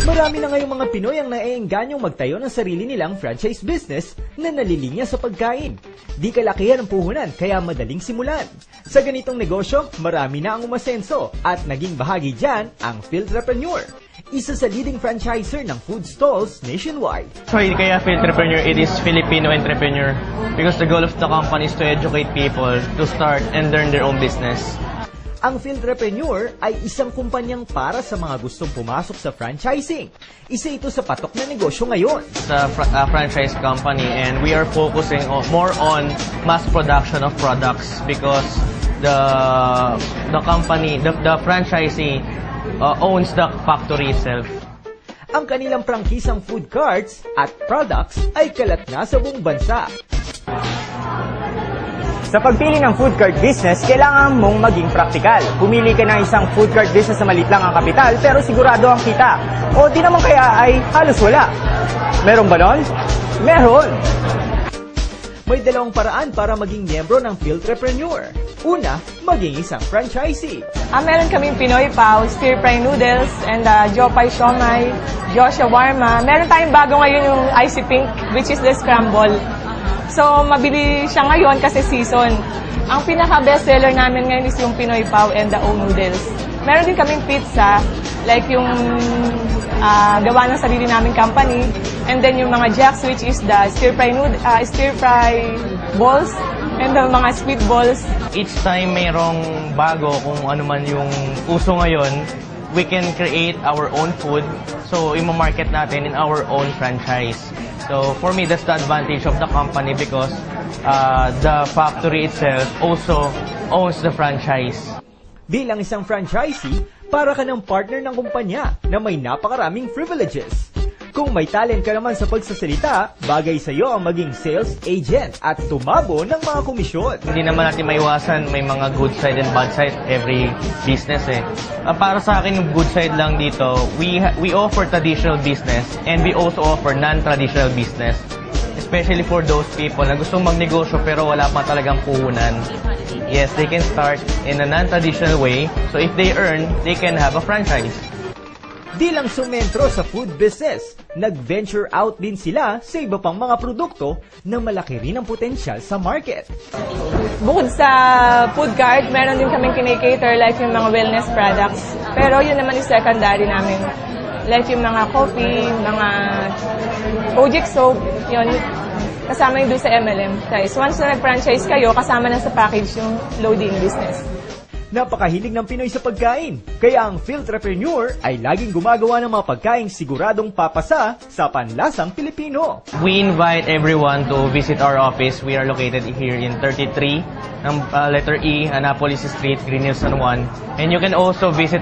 Marami na ngayong mga Pinoy ang naiengganyong magtayo ng sarili nilang franchise business na nalilinya sa pagkain. Di kalakihan ang puhunan kaya madaling simulan. Sa ganitong negosyo, marami na ang umasenso at naging bahagi dyan ang Philtrepreneur, isa sa leading franchiser ng food stalls nationwide. So kaya Philtrepreneur, it is Filipino entrepreneur because the goal of the company is to educate people to start and learn their own business. Ang Philtrepreneur ay isang kumpanyang para sa mga gustong pumasok sa franchising. Isa ito sa patok na negosyo ngayon. It's a franchise company and we are focusing more on mass production of products because the company, the franchisee owns the factory itself. Ang kanilang prangkisang food carts at products ay kalat na sa buong bansa. Sa pagpili ng food cart business, kailangan mong maging praktikal. Pumili ka ng isang food cart business na maliit lang ang kapital pero sigurado ang kita. O di naman kaya ay halos wala. Meron ba nun? Meron! May dalawang paraan para maging miyembro ng Philtrepreneur. Una, maging isang franchisee. Meron kaming Pinoy Pao, Stir Fry Noodles, and Jopay Siomai, Josh Shawarma. Meron tayong bago ngayon yung Icy Pink, which is the scramble. So, mabili siya ngayon kasi season. Ang pinaka-best seller namin ngayon is yung Pinoy Pao and the O Noodles. Meron din kaming pizza, like yung gawa ng sarili naming company. And then yung mga jacks, which is the stir-fry balls and the mga sweet balls. Each time mayroong bago kung ano man yung uso ngayon, we can create our own food. So, i-market natin in our own franchise. So, for me, that's the advantage of the company because the factory itself also owns the franchise. Bilang isang franchisee, para ka ng partner ng kumpanya na may napakaraming privileges. Kung may talent ka naman sa pagsasalita, bagay sa iyo ang maging sales agent at tumabo ng mga komisyon. Hindi naman natin maiwasan, may mga good side and bad side every business eh. Para sa akin, yung good side lang dito, we offer traditional business and we also offer non-traditional business. Especially for those people na gustong magnegosyo pero wala pa talagang puhunan. Yes, they can start in a non-traditional way. So if they earn, they can have a franchise. Di lang sumentro sa food business, nag-venture out din sila sa iba pang mga produkto na malaki rin ang potensyal sa market. Bukod sa food cart, meron din kaming kinikater like yung mga wellness products. Pero yun naman yung secondary namin. Like yung mga coffee, mga Kojic soap, yun. Kasama yung doon sa MLM. So once na nag-franchise kayo, kasama na sa package yung loading business. Napakahilig ng Pinoy sa pagkain, kaya ang Philtrepreneur ay laging gumagawa ng mga pagkaing siguradong papasa sa panlasang Pilipino. We invite everyone to visit our office. We are located here in 33, letter E, Annapolis Street, Green Hills, San Juan. And you can also visit